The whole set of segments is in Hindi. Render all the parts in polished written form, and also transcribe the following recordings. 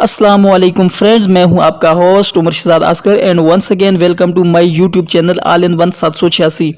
अस्सलामुअलैकुम फ्रेंड्स, मैं हूं आपका host Umar Shahzad Askar and once again welcome to my YouTube channel all in one 786।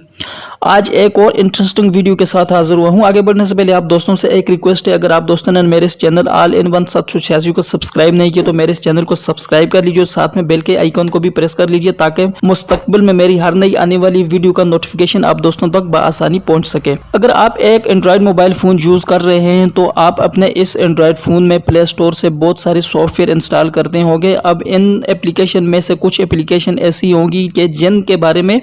आज एक और इंटरेस्टिंग वीडियो के साथ हाजिर हुआ हूं। आगे बढ़ने से पहले आप दोस्तों से एक रिक्वेस्ट है, अगर आप दोस्तों ने मेरे इस चैनल ऑल इन वन 786 को सब्सक्राइब नहीं किया तो मेरे इस चैनल को सब्सक्राइब कर लीजिए, साथ में बेल के आइकन को भी प्रेस कर लीजिए ताकि मुस्तकबिल में मेरी हर नई आने वाली वीडियो का नोटिफिकेशन आप दोस्तों तक बआसानी पहुंच सके। अगर आप एक एंड्रॉयड मोबाइल फोन यूज कर रहे हैं तो आप अपने इस एंड्रॉयड फोन में प्ले स्टोर से बहुत सारे सॉफ्टवेयर इंस्टॉल करते होंगे। अब इन एप्लीकेशन में से कुछ एप्लीकेशन ऐसी होंगी कि जिनके बारे में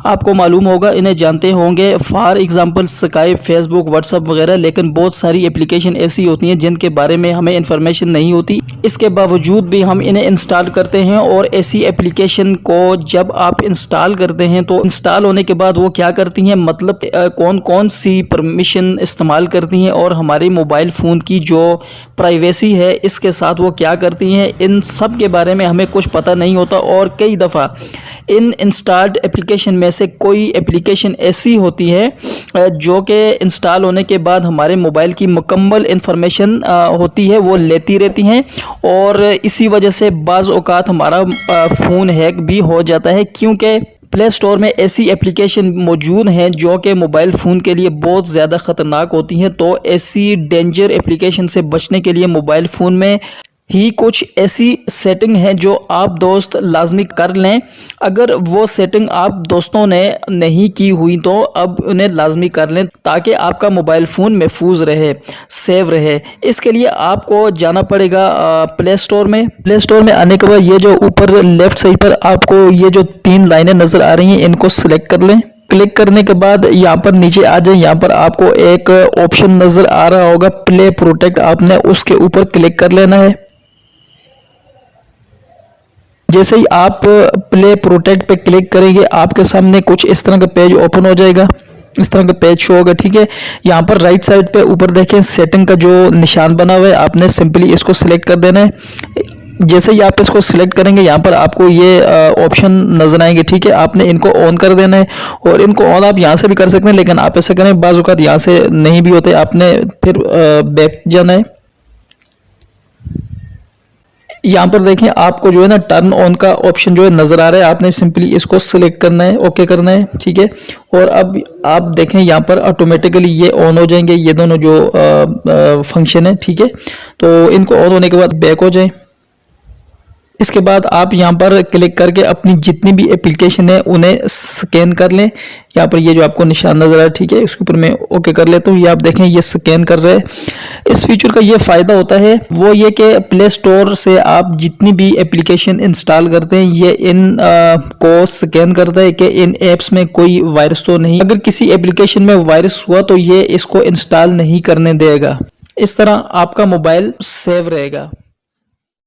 आपको मालूम होगा, इन्हें जानते होंगे, for example Skype, Facebook, WhatsApp वगैरह। लेकिन बहुत सारी एप्लीकेशन ऐसी होती हैं जिनके बारे में हमें इंफॉर्मेशन नहीं होती, इसके बावजूद भी हम इन्हें इंस्टॉल करते हैं। और ऐसी एप्लीकेशन को जब आप इंस्टॉल करते हैं तो इंस्टॉल होने के बाद वो क्या करती हैं, मतलब कौन कौन सी परमिशन इस्तेमाल करती हैं और हमारे मोबाइल फ़ोन की जो प्राइवेसी है इसके साथ वो क्या करती हैं, इन सब के बारे में हमें कुछ पता नहीं होता। और कई दफ़ा इन इंस्टॉल्ड एप्लीकेशन में से कोई एप्लीकेशन ऐसी होती है जो कि इंस्टॉल होने के बाद हमारे मोबाइल की मुकम्मल इंफॉर्मेशन होती है वो लेती रहती हैं, और इसी वजह से बाज़ औक़ात हमारा फ़ोन हैक भी हो जाता है, क्योंकि प्ले स्टोर में ऐसी एप्लीकेशन मौजूद हैं जो कि मोबाइल फ़ोन के लिए बहुत ज़्यादा ख़तरनाक होती हैं। तो ऐसी डेंजर एप्लीकेशन से बचने के लिए मोबाइल फ़ोन में ही कुछ ऐसी सेटिंग है जो आप दोस्त लाजमी कर लें। अगर वो सेटिंग आप दोस्तों ने नहीं की हुई तो अब उन्हें लाजमी कर लें ताकि आपका मोबाइल फ़ोन महफूज रहे, सेव रहे। इसके लिए आपको जाना पड़ेगा प्ले स्टोर में। प्ले स्टोर में आने के बाद ये जो ऊपर लेफ़्ट साइड पर आपको ये जो 3 लाइनें नज़र आ रही हैं, इनको सिलेक्ट कर लें। क्लिक करने के बाद यहाँ पर नीचे आ जाए, यहाँ पर आपको एक ऑप्शन नज़र आ रहा होगा प्ले प्रोटेक्ट, आपने उसके ऊपर क्लिक कर लेना है। जैसे ही आप प्ले प्रोटेक्ट पे क्लिक करेंगे आपके सामने कुछ इस तरह का पेज ओपन हो जाएगा, इस तरह का पेज शो होगा। ठीक है, यहाँ पर राइट साइड पे ऊपर देखें सेटिंग का जो निशान बना हुआ है, आपने सिंपली इसको सिलेक्ट कर देना है। जैसे ही आप इसको सिलेक्ट करेंगे यहाँ पर आपको ये ऑप्शन नजर आएंगे। ठीक है, आपने इनको ऑन कर देना है, और इनको ऑन आप यहाँ से भी कर सकते हैं, लेकिन आप ऐसा करें बाज़ औक़ात यहाँ से नहीं भी होते, आपने फिर बैक जाना है। यहाँ पर देखें आपको जो है ना टर्न ऑन का ऑप्शन जो है नज़र आ रहा है, आपने सिंपली इसको सिलेक्ट करना है, ओके करना है। ठीक है, और अब आप देखें यहाँ पर ऑटोमेटिकली ये ऑन हो जाएंगे, ये दोनों जो फंक्शन है। ठीक है, तो इनको ऑन होने के बाद बैक हो जाए। इसके बाद आप यहाँ पर क्लिक करके अपनी जितनी भी एप्लीकेशन है उन्हें स्कैन कर लें। यहाँ पर ये जो आपको निशान नजर आ रहा है, ठीक है, इसके ऊपर मैं ओके कर लेता हूँ। ये आप देखें ये स्कैन कर रहे हैं। इस फीचर का ये फ़ायदा होता है वो ये कि प्ले स्टोर से आप जितनी भी एप्लीकेशन इंस्टॉल करते हैं ये इन को स्कैन करता है कि इन ऐप्स में कोई वायरस तो नहीं। अगर किसी एप्लीकेशन में वायरस हुआ तो ये इसको इंस्टॉल नहीं करने देगा। इस तरह आपका मोबाइल सेव रहेगा।